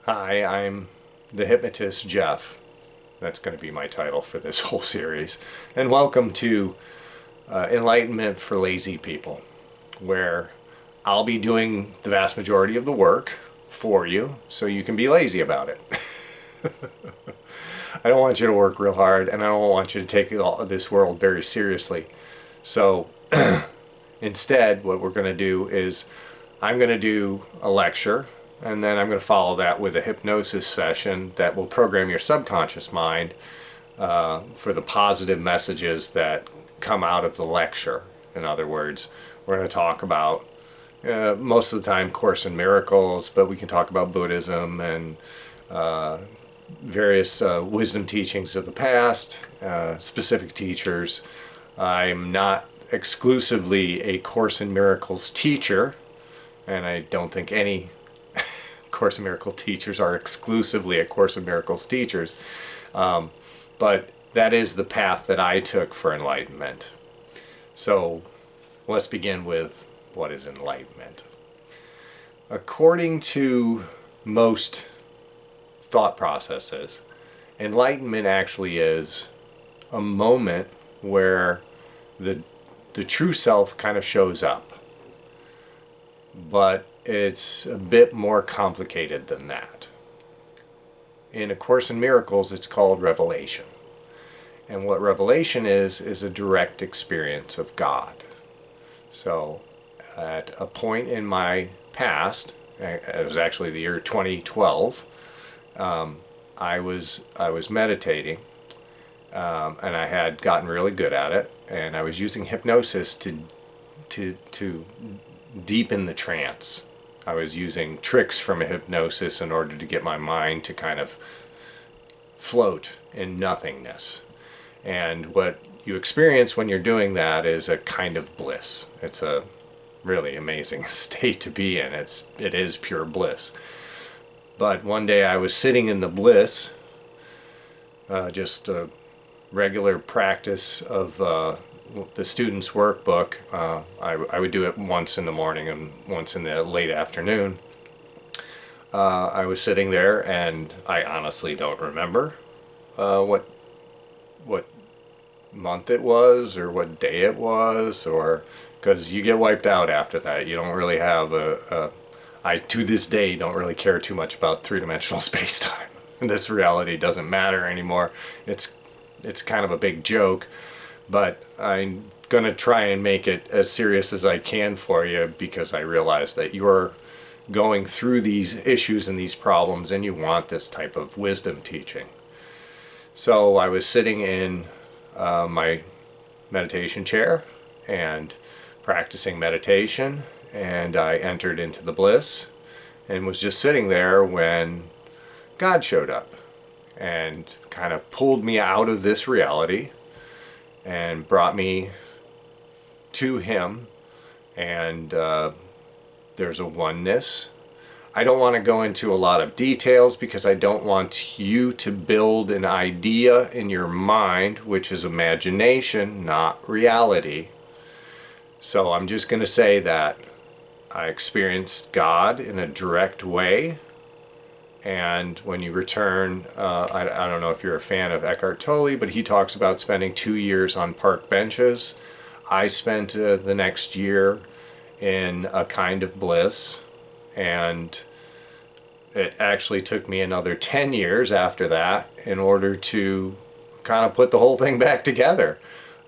Hi, I'm the hypnotist Jeff. That's going to be my title for this whole series. And welcome to Enlightenment for Lazy People, where I'll be doing the vast majority of the work for you so you can be lazy about it. I don't want you to work real hard, and I don't want you to take this world very seriously. So instead, what we're going to do is I'm going to do a lecture, and then I'm going to follow that with a hypnosis session that will program your subconscious mind for the positive messages that come out of the lecture. In other words, we're going to talk about, most of the time, Course in Miracles, but we can talk about Buddhism and various wisdom teachings of the past, specific teachers. I'm not exclusively a Course in Miracles teacher, and I don't think any Course in Miracles teachers are exclusively a Course in Miracles teachers. But that is the path that I took for enlightenment. So let's begin with what is enlightenment. According to most thought processes, enlightenment actually is a moment where the true self kind of shows up. But it's a bit more complicated than that. In A Course in Miracles, it's called revelation. And what revelation is a direct experience of God. So at a point in my past, it was actually the year 2012, I was meditating, and I had gotten really good at it, and I was using hypnosis to deepen the trance. I was using tricks from a hypnosis in order to get my mind to kind of float in nothingness. And what you experience when you're doing that is a kind of bliss. It's a really amazing state to be in. It is pure bliss. But one day I was sitting in the bliss, just a regular practice of the student's workbook. I would do it once in the morning and once in the late afternoon. I was sitting there, and I honestly don't remember what month it was or what day it was, or because you get wiped out after that. You don't really have I to this day don't really care too much about three-dimensional space-time. This reality doesn't matter anymore. It's kind of a big joke. But I'm going to try and make it as serious as I can for you, because I realize that you're going through these issues and these problems and you want this type of wisdom teaching. So I was sitting in my meditation chair and practicing meditation, and I entered into the bliss and was just sitting there when God showed up and kind of pulled me out of this reality and brought me to Him, and there's a oneness. I don't want to go into a lot of details because I don't want you to build an idea in your mind, which is imagination, not reality. So I'm just going to say that I experienced God in a direct way. And when you return, I don't know if you're a fan of Eckhart Tolle, but he talks about spending 2 years on park benches. I spent the next year in a kind of bliss, and it actually took me another 10 years after that in order to kind of put the whole thing back together.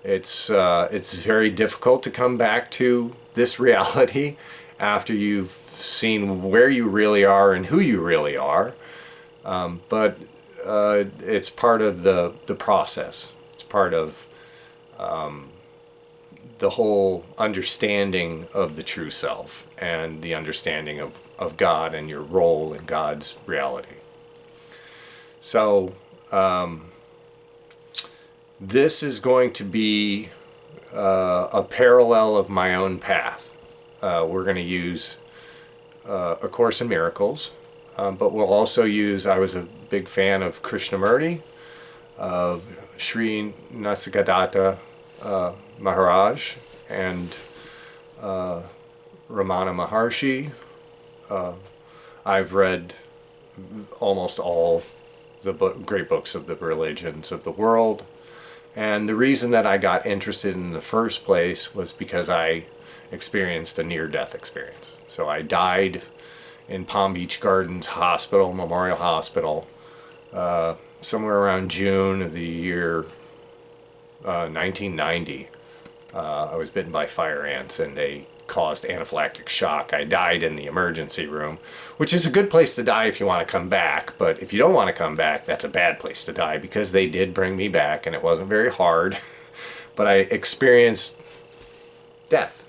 It's very difficult to come back to this reality after you've seen where you really are and who you really are, but it's part of the process. It's part of the whole understanding of the true self and the understanding of God and your role in God's reality. So this is going to be a parallel of my own path. We're going to use A Course in Miracles, but we'll also use, I was a big fan of Krishnamurti, of Sri Nisargadatta Maharaj, and Ramana Maharshi. I've read almost all the great books of the religions of the world. And the reason that I got interested in the first place was because I experienced a near-death experience. So I died in Palm Beach Gardens Hospital, Memorial Hospital, somewhere around June of the year 1990. I was bitten by fire ants and they caused anaphylactic shock. I died in the emergency room, which is a good place to die if you want to come back. But if you don't want to come back, that's a bad place to die, because they did bring me back and it wasn't very hard. But I experienced death.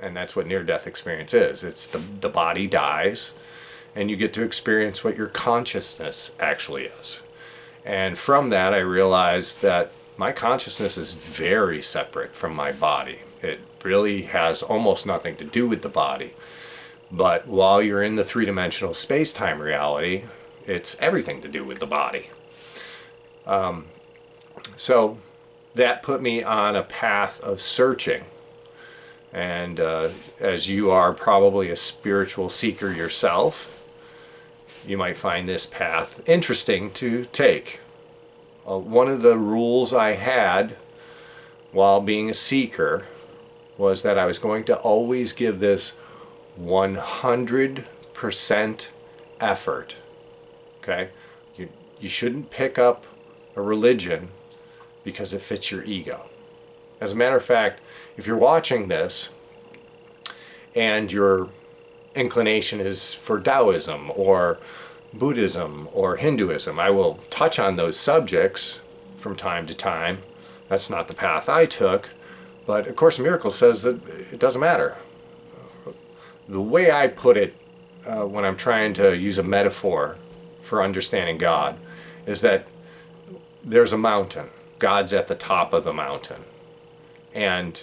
And that's what near-death experience is. It's the body dies and you get to experience what your consciousness actually is. And from that, I realized that my consciousness is very separate from my body. It really has almost nothing to do with the body. But while you're in the three-dimensional space-time reality, it's everything to do with the body. So that put me on a path of searching. And as you are probably a spiritual seeker yourself, you might find this path interesting to take. One of the rules I had while being a seeker was that I was going to always give this 100% effort. Okay? You shouldn't pick up a religion because it fits your ego. As a matter of fact, if you're watching this and your inclination is for Taoism or Buddhism or Hinduism, I will touch on those subjects from time to time. That's not the path I took, but A Course in Miracles says that it doesn't matter. The way I put it when I'm trying to use a metaphor for understanding God is that there's a mountain. God's at the top of the mountain. And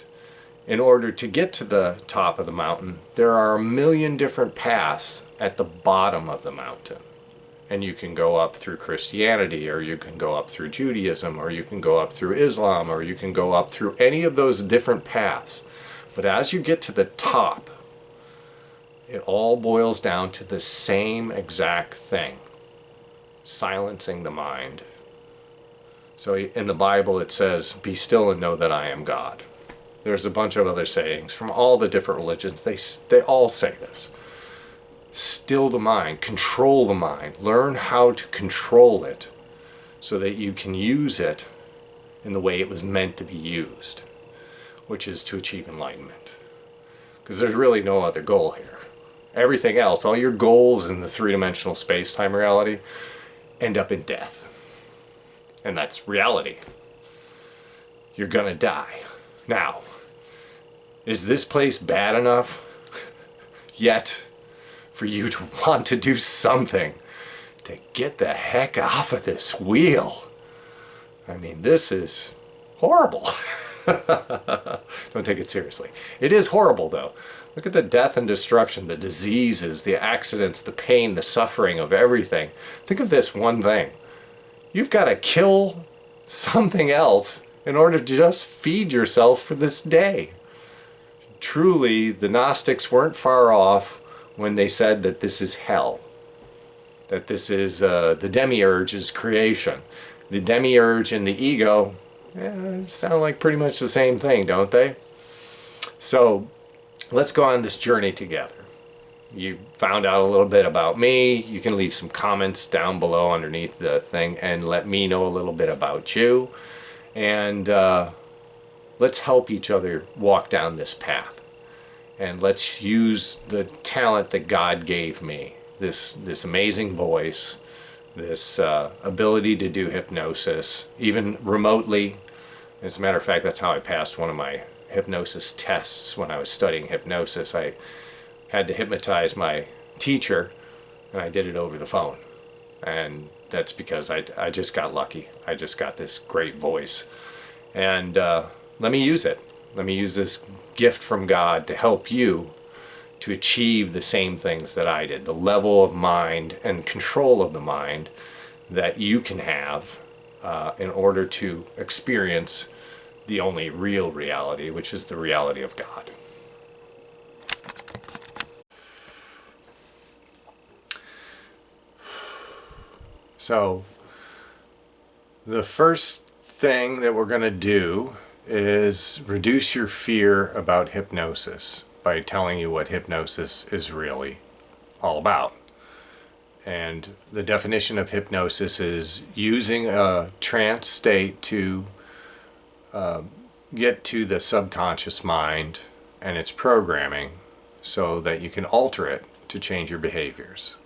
in order to get to the top of the mountain, there are a million different paths at the bottom of the mountain. And you can go up through Christianity, or you can go up through Judaism, or you can go up through Islam, or you can go up through any of those different paths. But as you get to the top, it all boils down to the same exact thing: silencing the mind. So in the Bible it says, "Be still and know that I am God." There's a bunch of other sayings from all the different religions. They all say this. Still the mind, control the mind, learn how to control it so that you can use it in the way it was meant to be used, which is to achieve enlightenment. Because there's really no other goal here. Everything else, all your goals in the three-dimensional space-time reality, end up in death. And that's reality. You're gonna die. Now, is this place bad enough yet for you to want to do something to get the heck off of this wheel? I mean, this is horrible. Don't take it seriously. It is horrible, though. Look at the death and destruction, the diseases, the accidents, the pain, the suffering of everything. Think of this one thing. You've got to kill something else in order to just feed yourself for this day. Truly, the Gnostics weren't far off when they said that this is hell. That this is the demiurge's creation. The demiurge and the ego sound like pretty much the same thing, don't they? So, let's go on this journey together. You found out a little bit about me. You can leave some comments down below underneath the thing and let me know a little bit about you. And let's help each other walk down this path. And let's use the talent that God gave me. This amazing voice, this ability to do hypnosis, even remotely. As a matter of fact, that's how I passed one of my hypnosis tests when I was studying hypnosis. I had to hypnotize my teacher, and I did it over the phone. And that's because I just got lucky. I just got this great voice. And let me use it. Let me use this gift from God to help you to achieve the same things that I did. The level of mind and control of the mind that you can have in order to experience the only real reality, which is the reality of God. So the first thing that we're going to do is reduce your fear about hypnosis by telling you what hypnosis is really all about. And the definition of hypnosis is using a trance state to get to the subconscious mind and its programming so that you can alter it to change your behaviors.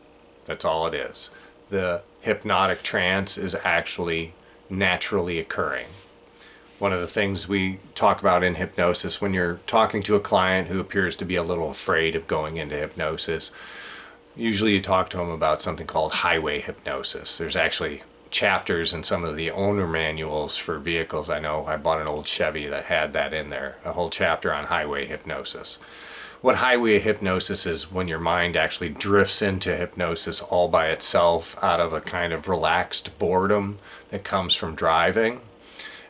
That's all it is. The hypnotic trance is actually naturally occurring. One of the things we talk about in hypnosis, when you're talking to a client who appears to be a little afraid of going into hypnosis, usually you talk to them about something called highway hypnosis. There's actually chapters in some of the owner manuals for vehicles. I know I bought an old Chevy that had that in there, a whole chapter on highway hypnosis. What highway hypnosis is when your mind actually drifts into hypnosis all by itself out of a kind of relaxed boredom that comes from driving.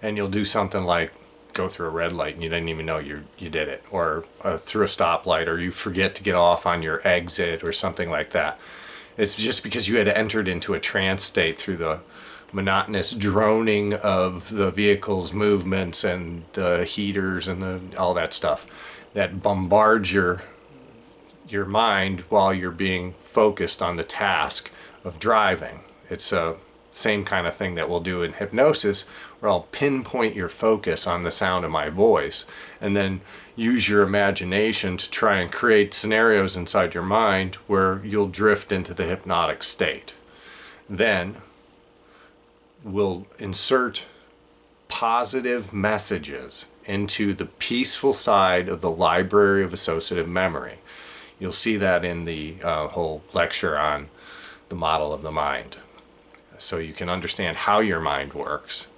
And you'll do something like go through a red light and you didn't even know you did it, or through a stoplight, or you forget to get off on your exit or something like that. It's just because you had entered into a trance state through the monotonous droning of the vehicle's movements and the heaters and all that stuff that bombards your mind while you're being focused on the task of driving. It's a same kind of thing that we'll do in hypnosis, where I'll pinpoint your focus on the sound of my voice and then use your imagination to try and create scenarios inside your mind where you'll drift into the hypnotic state. Then we'll insert positive messages into the peaceful side of the library of associative memory. You'll see that in the whole lecture on the model of the mind. So you can understand how your mind works,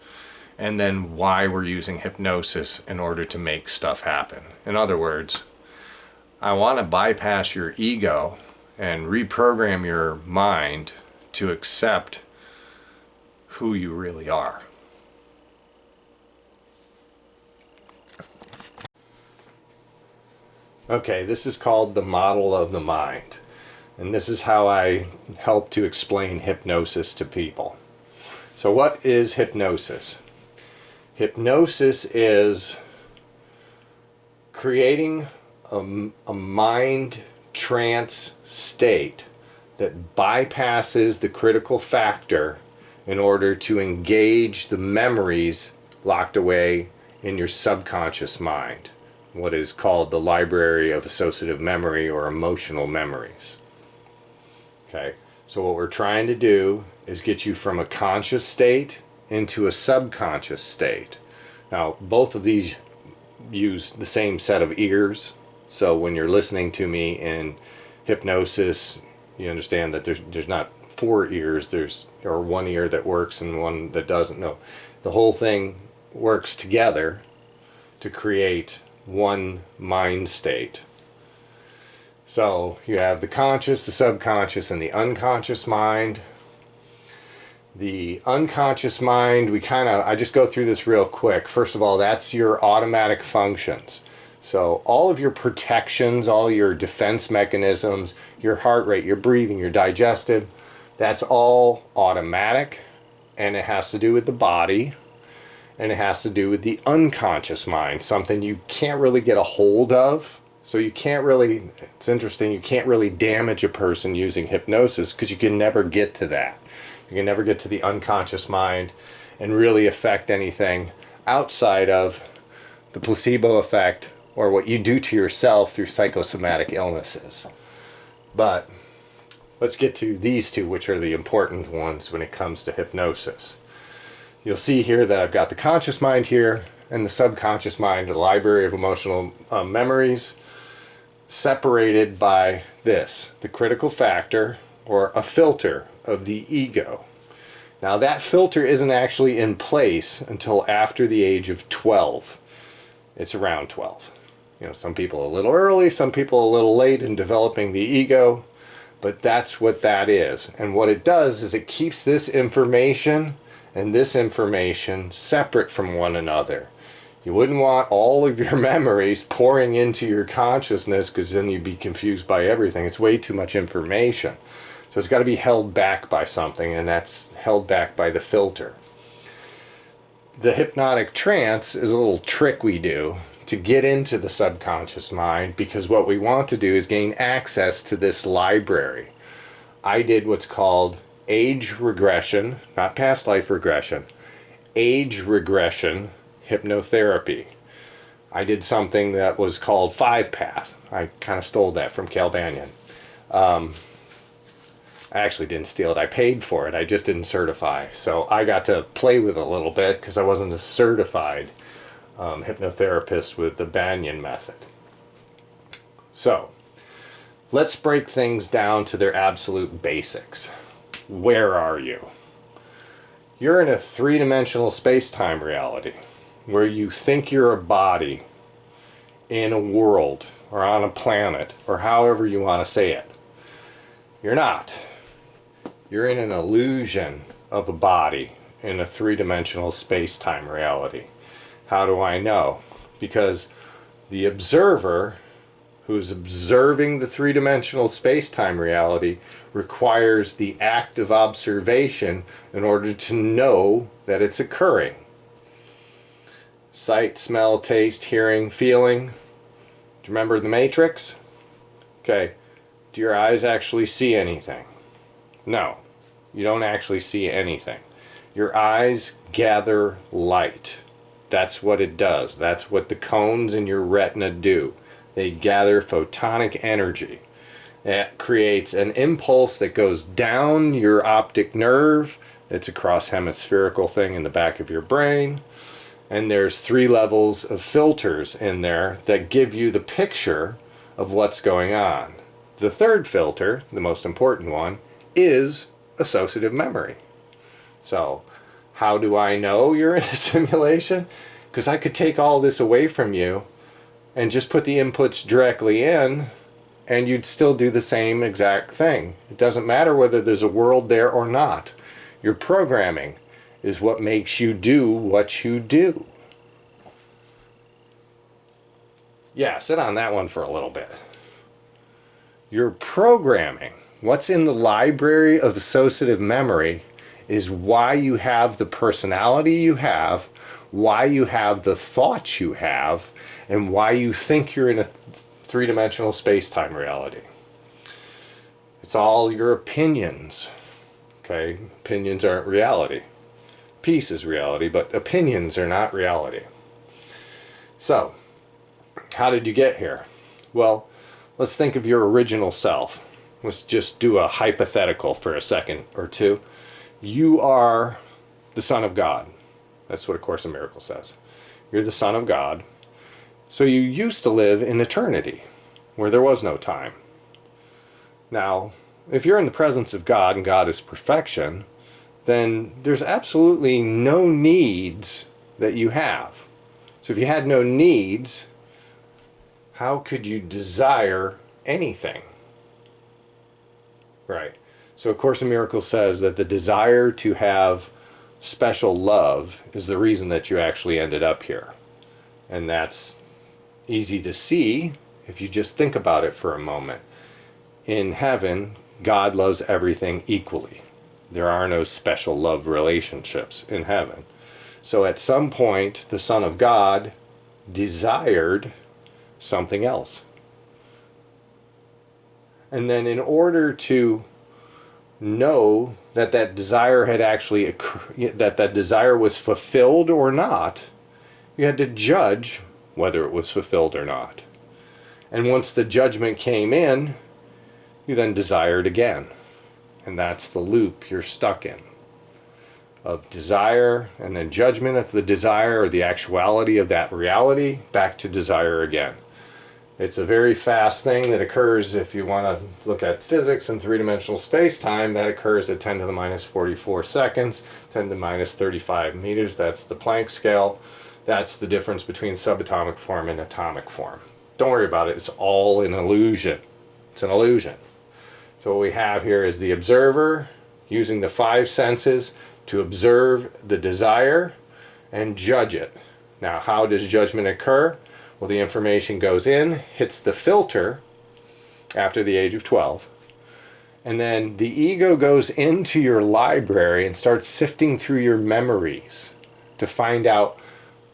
and then why we're using hypnosis in order to make stuff happen. In other words, I want to bypass your ego and reprogram your mind to accept who you really are. Okay, this is called the model of the mind. And this is how I help to explain hypnosis to people. So what is hypnosis? Hypnosis is creating a mind trance state that bypasses the critical factor in order to engage the memories locked away in your subconscious mind, what is called the library of associative memory or emotional memories. Okay, so what we're trying to do is get you from a conscious state into a subconscious state. Now, both of these use the same set of ears. So when you're listening to me in hypnosis, you understand that there's not four ears, or one ear that works and one that doesn't. No, the whole thing works together to create one mind state. So you have the conscious, the subconscious, and the unconscious mind. The unconscious mind, I just go through this real quick. First of all, that's your automatic functions. So all of your protections, all your defense mechanisms, your heart rate, your breathing, your digestive, that's all automatic, and it has to do with the body, and it has to do with the unconscious mind, something you can't really get a hold of. So you can't really, it's interesting, you can't really damage a person using hypnosis because you can never get to that. You can never get to the unconscious mind and really affect anything outside of the placebo effect or what you do to yourself through psychosomatic illnesses. But let's get to these two, which are the important ones when it comes to hypnosis. You'll see here that I've got the conscious mind here and the subconscious mind, the library of emotional memories, separated by this, the critical factor or a filter of the ego. Now that filter isn't actually in place until after the age of 12. It's around 12. You know, some people a little early, some people a little late in developing the ego, but that's what that is. And what it does is it keeps this information and this information separate from one another. You wouldn't want all of your memories pouring into your consciousness because then you'd be confused by everything. It's way too much information. So it's got to be held back by something, and that's held back by the filter. The hypnotic trance is a little trick we do to get into the subconscious mind, because what we want to do is gain access to this library. I did what's called age regression, not past life regression, age regression hypnotherapy. I did something that was called 5-path. I kind of stole that from Cal Banyan. I actually didn't steal it. I paid for it. I just didn't certify. So I got to play with it a little bit because I wasn't a certified hypnotherapist with the Banyan method. So let's break things down to their absolute basics. Where are you? You're in a three-dimensional space-time reality where you think you're a body in a world or on a planet, or however you want to say it. You're not. You're in an illusion of a body in a three-dimensional space-time reality. How do I know? Because the observer who's observing the three-dimensional space-time reality requires the act of observation in order to know that it's occurring. Sight, smell, taste, hearing, feeling. Do you remember the Matrix? Okay. Do your eyes actually see anything? No. You don't actually see anything. Your eyes gather light. That's what it does. That's what the cones in your retina do. They gather photonic energy. That creates an impulse that goes down your optic nerve. It's a cross-hemispherical thing in the back of your brain. And there's 3 levels of filters in there that give you the picture of what's going on. The third filter, the most important one, is associative memory. So, how do I know you're in a simulation? Because I could take all this away from you and just put the inputs directly in, and you'd still do the same exact thing. It doesn't matter whether there's a world there or not. Your programming is what makes you do what you do. Yeah, sit on that one for a little bit. Your programming, what's in the library of associative memory, is why you have the personality you have, why you have the thoughts you have, and why you think you're in a three-dimensional space-time reality. It's all your opinions. Okay? Opinions aren't reality. Peace is reality, but opinions are not reality. So, how did you get here? Well, let's think of your original self. Let's just do a hypothetical for a second or two. You are the Son of God. That's what A Course in Miracles says. You're the Son of God. So you used to live in eternity, where there was no time. Now, if you're in the presence of God and God is perfection, then there's absolutely no needs that you have. So if you had no needs, how could you desire anything? Right. So A Course in Miracles says that the desire to have special love is the reason that you actually ended up here. And that's easy to see if you just think about it for a moment. In heaven, God loves everything equally. There are no special love relationships in heaven. So at some point, the Son of God desired something else. And then in order to know that that desire had actually occurred, that desire was fulfilled or not, you had to judge whether it was fulfilled or not. And once the judgment came in, you then desired again. And that's the loop you're stuck in. Of desire, and then judgment of the desire, or the actuality of that reality, back to desire again. It's a very fast thing that occurs if you want to look at physics and three-dimensional space-time. That occurs at 10 to the minus 44 seconds, 10 to the minus 35 meters. That's the Planck scale. That's the difference between subatomic form and atomic form. Don't worry about it. It's all an illusion. It's an illusion. So what we have here is the observer using the 5 senses to observe the desire and judge it. Now, how does judgment occur? Well, the information goes in, hits the filter after the age of 12, And then the ego goes into your library and starts sifting through your memories to find out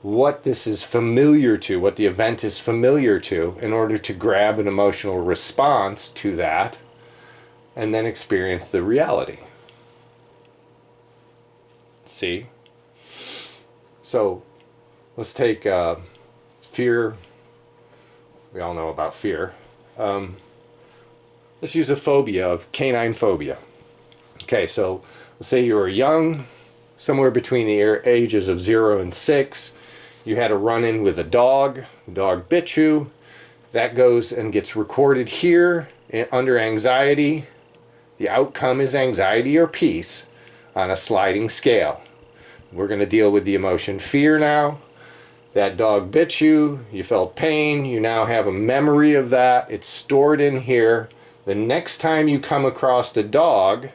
what this is familiar to, what the event is familiar to, in order to grab an emotional response to that and then experience the reality. See? So let's take fear. We all know about fear. Let's use a phobia of canine phobia. Okay, so let's say you were young, somewhere between the ages of 0 and 6. You had a run-in with a dog. The dog bit you. That goes and gets recorded here under anxiety. The outcome is anxiety or peace on a sliding scale. We're going to deal with the emotion fear now. That dog bit you. You felt pain. You now have a memory of that. It's stored in here. The next time you come across the dog,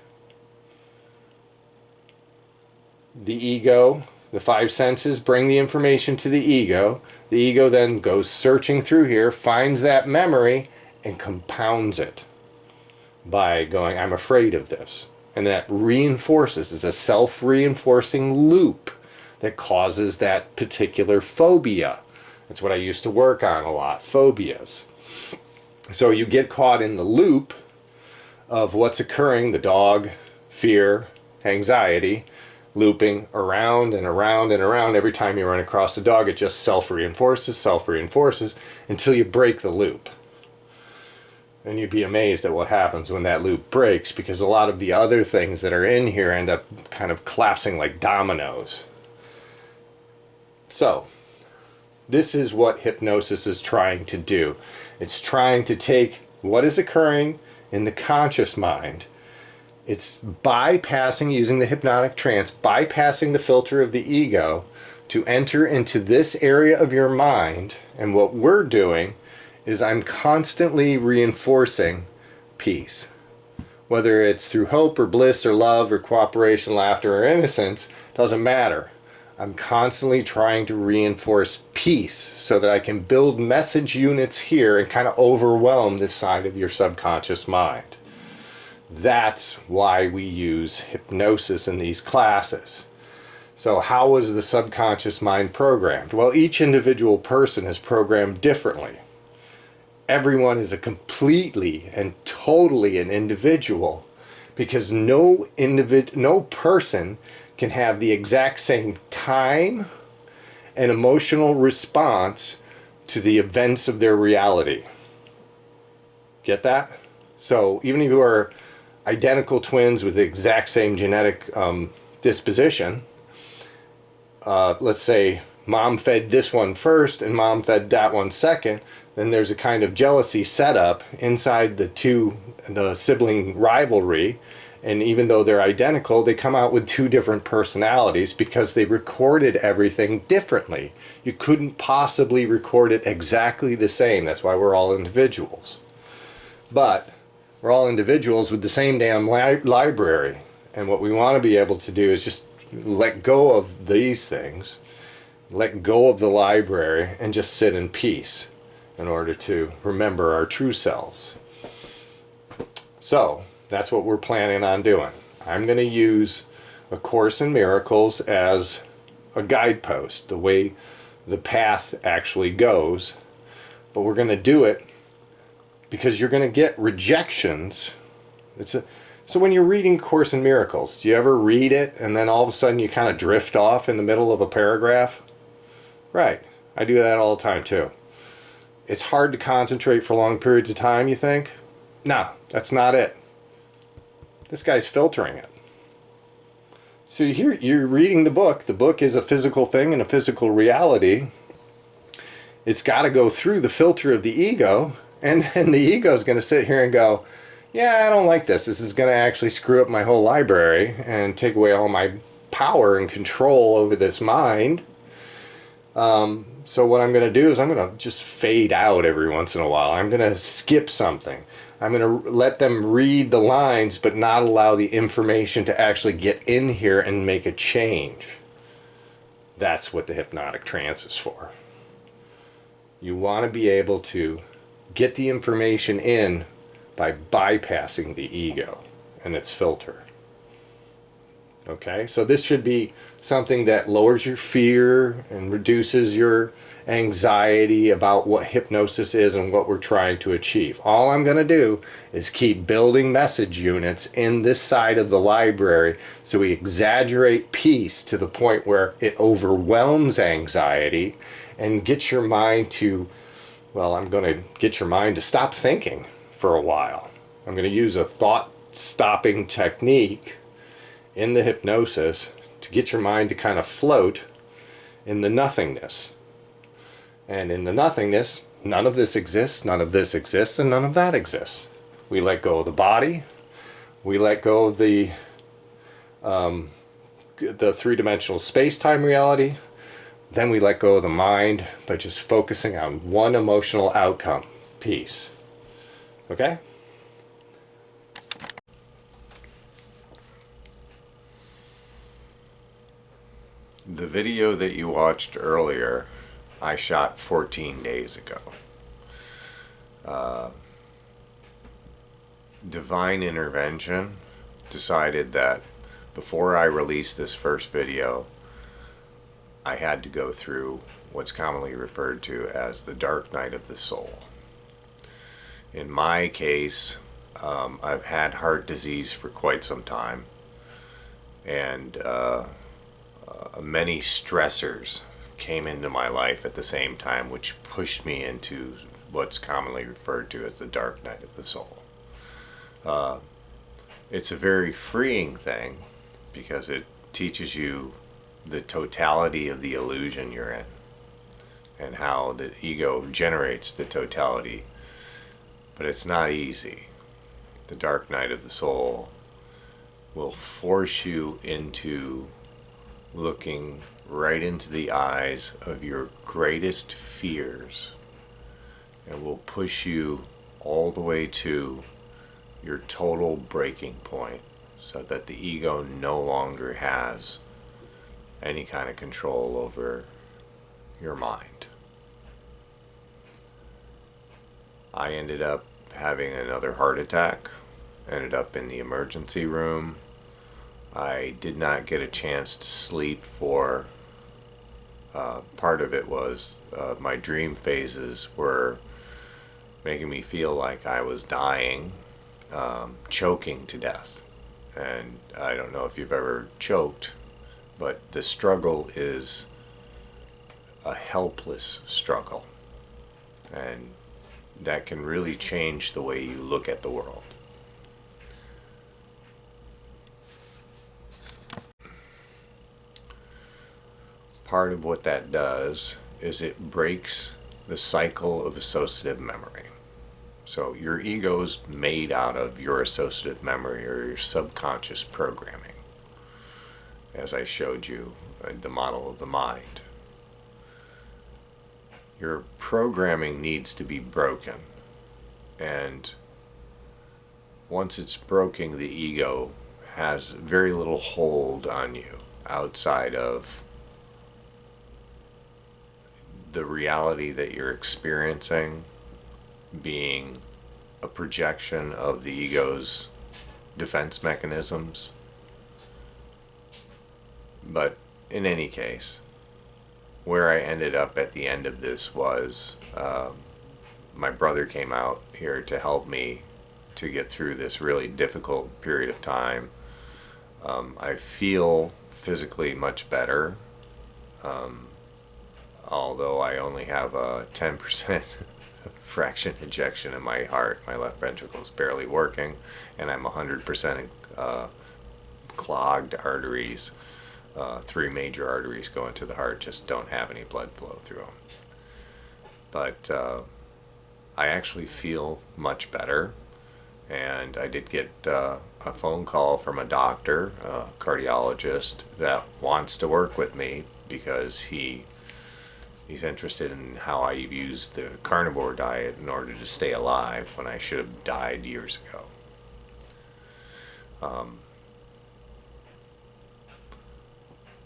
the ego, the 5 senses bring the information to the ego. The ego then goes searching through here, finds that memory, and compounds it by going, I'm afraid of this. And that reinforces, is a self-reinforcing loop that causes that particular phobia. That's what I used to work on a lot, phobias. So you get caught in the loop of what's occurring, the dog, fear, anxiety, looping around and around and around. Every time you run across the dog, it just self-reinforces until you break the loop. And you'd be amazed at what happens when that loop breaks, because a lot of the other things that are in here end up kind of collapsing like dominoes. So, this is what hypnosis is trying to do. It's trying to take what is occurring in the conscious mind. It's bypassing, using the hypnotic trance, bypassing the filter of the ego to enter into this area of your mind. And what we're doing is I'm constantly reinforcing peace. Whether it's through hope or bliss or love or cooperation, laughter or innocence, doesn't matter. I'm constantly trying to reinforce peace so that I can build message units here and kind of overwhelm this side of your subconscious mind. That's why we use hypnosis in these classes. So how was the subconscious mind programmed? Well, each individual person is programmed differently. Everyone is a completely and totally an individual, because no person can have the exact same time and emotional response to the events of their reality. Get that? So even if you are identical twins with the exact same genetic disposition, let's say mom fed this one first and mom fed that one second, then there's a kind of jealousy setup inside the sibling rivalry. And even though they're identical, they come out with 2 different personalities because they recorded everything differently. You couldn't possibly record it exactly the same. That's why we're all individuals. But we're all individuals with the same damn library. And what we want to be able to do is just let go of these things, let go of the library, and just sit in peace in order to remember our true selves. So, that's what we're planning on doing. I'm going to use A Course in Miracles as a guidepost, the way the path actually goes. But we're going to do it because you're going to get rejections. So when you're reading Course in Miracles, do you ever read it and then all of a sudden you kind of drift off in the middle of a paragraph? Right. I do that all the time too. It's hard to concentrate for long periods of time, you think? No, that's not it. This guy's filtering it. So you're reading the book. The book is a physical thing and a physical reality. It's got to go through the filter of the ego, and then the ego is going to sit here and go, yeah, I don't like this. This is going to actually screw up my whole library and take away all my power and control over this mind. So what I'm going to do is I'm going to just fade out every once in a while. I'm going to skip something. I'm going to let them read the lines, but not allow the information to actually get in here and make a change. That's what the hypnotic trance is for. You want to be able to get the information in by bypassing the ego and its filter. Okay, so this should be something that lowers your fear and reduces your anxiety about what hypnosis is and what we're trying to achieve. All I'm going to do is keep building message units in this side of the library so we exaggerate peace to the point where it overwhelms anxiety and gets your mind to, well, I'm going to get your mind to stop thinking for a while. I'm going to use a thought stopping technique in the hypnosis to get your mind to kind of float in the nothingness. And in the nothingness, none of this exists, none of this exists, and none of that exists. We let go of the body, we let go of the three-dimensional space-time reality, then we let go of the mind by just focusing on one emotional outcome, peace. Okay? The video that you watched earlier, I shot 14 days ago. Divine Intervention decided that before I released this first video, I had to go through what's commonly referred to as the dark night of the soul. In my case, I've had heart disease for quite some time, and many stressors came into my life at the same time, which pushed me into what's commonly referred to as the dark night of the soul. It's a very freeing thing because it teaches you the totality of the illusion you're in and how the ego generates the totality. But it's not easy. The dark night of the soul will force you into looking right into the eyes of your greatest fears and will push you all the way to your total breaking point so that the ego no longer has any kind of control over your mind. I ended up having another heart attack, ended up in the emergency room. I did not get a chance to sleep for part of it was my dream phases were making me feel like I was dying, choking to death. And I don't know if you've ever choked, but the struggle is a helpless struggle. And that can really change the way you look at the world. Part of what that does is it breaks the cycle of associative memory. So your ego's made out of your associative memory or your subconscious programming, as I showed you the model of the mind. Your programming needs to be broken, and once it's broken, the ego has very little hold on you outside of the reality that you're experiencing being a projection of the ego's defense mechanisms. But in any case, where I ended up at the end of this was my brother came out here to help me to get through this really difficult period of time. I feel physically much better, although I only have a 10% fraction ejection in my heart. My left ventricle is barely working, and I'm 100% clogged arteries. 3 major arteries going to the heart just don't have any blood flow through them. But I actually feel much better, and I did get a phone call from a doctor, a cardiologist, that wants to work with me because he's interested in how I use the carnivore diet in order to stay alive when I should have died years ago.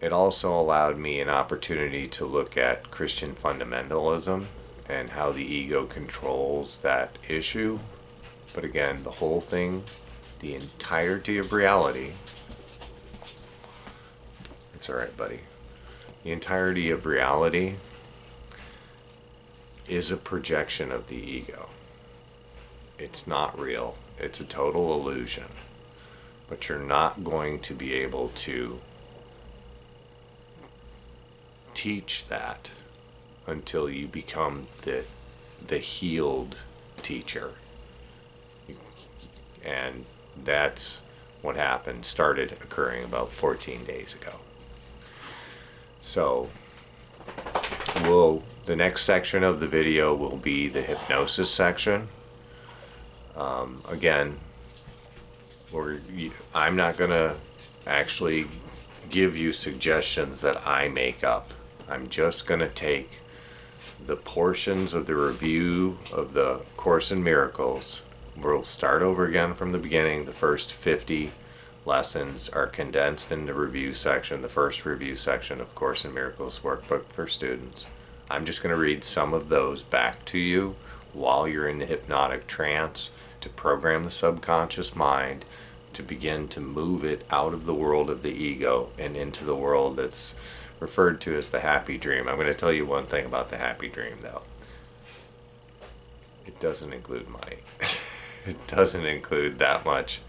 It also allowed me an opportunity to look at Christian fundamentalism and how the ego controls that issue. But again, the whole thing, the entirety of reality, it's alright, buddy. The entirety of reality is a projection of the ego. It's not real. It's a total illusion. But you're not going to be able to teach that until you become the healed teacher. And that's what happened, started occurring about 14 days ago. So the next section of the video will be the hypnosis section. Again, I'm not going to actually give you suggestions that I make up. I'm just going to take the portions of the review of the Course in Miracles. We'll start over again from the beginning. The first 50 lessons are condensed in the review section, the first review section of Course in Miracles workbook for students. I'm just going to read some of those back to you while you're in the hypnotic trance to program the subconscious mind to begin to move it out of the world of the ego and into the world that's referred to as the happy dream. I'm going to tell you one thing about the happy dream, though. It doesn't include money. It doesn't include that much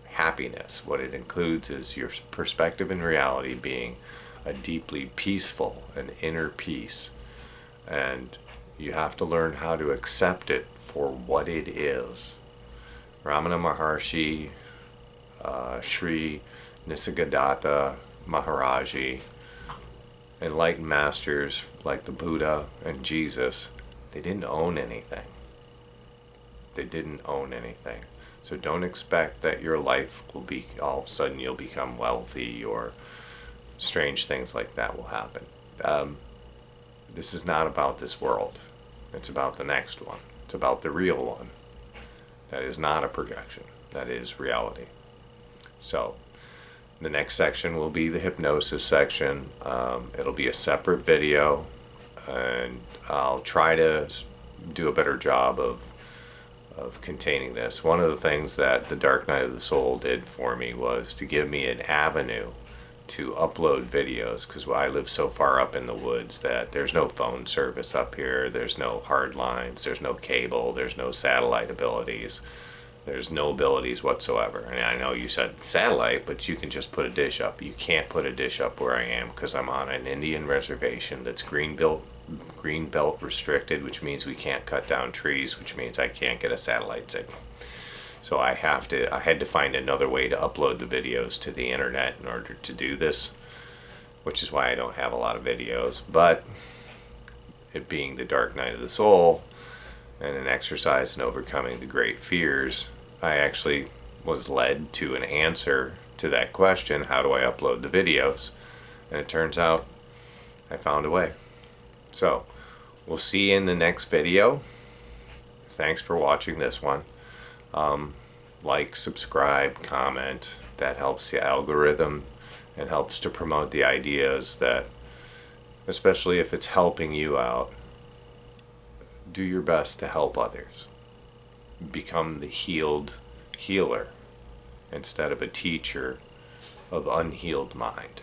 happiness. What it includes is your perspective in reality being a deeply peaceful and inner peace. And you have to learn how to accept it for what it is. Ramana Maharshi, Sri Nisargadatta Maharaji, enlightened masters like the Buddha and Jesus, they didn't own anything. They didn't own anything. So don't expect that your life will be, all of a sudden you'll become wealthy or strange things like that will happen. This is not about this world. It's about the next one. It's about the real one. That is not a projection. That is reality. So the next section will be the hypnosis section. It'll be a separate video, and I'll try to do a better job of containing this. One of the things that the Dark Night of the Soul did for me was to give me an avenue to upload videos, because I live so far up in the woods that there's no phone service up here, there's no hard lines, there's no cable, there's no satellite abilities, there's no abilities whatsoever. And I know you said satellite, but you can just put a dish up. You can't put a dish up where I am because I'm on an Indian reservation that's green belt restricted, which means we can't cut down trees, which means I can't get a satellite signal. So I had to find another way to upload the videos to the internet in order to do this, which is why I don't have a lot of videos. But it being the Dark Night of the Soul and an exercise in overcoming the great fears, I actually was led to an answer to that question: how do I upload the videos? And it turns out I found a way. So we'll see you in the next video. Thanks for watching this one. Like, subscribe, comment. That helps the algorithm and helps to promote the ideas that, especially if it's helping you out, do your best to help others. Become the healed healer instead of a teacher of unhealed mind.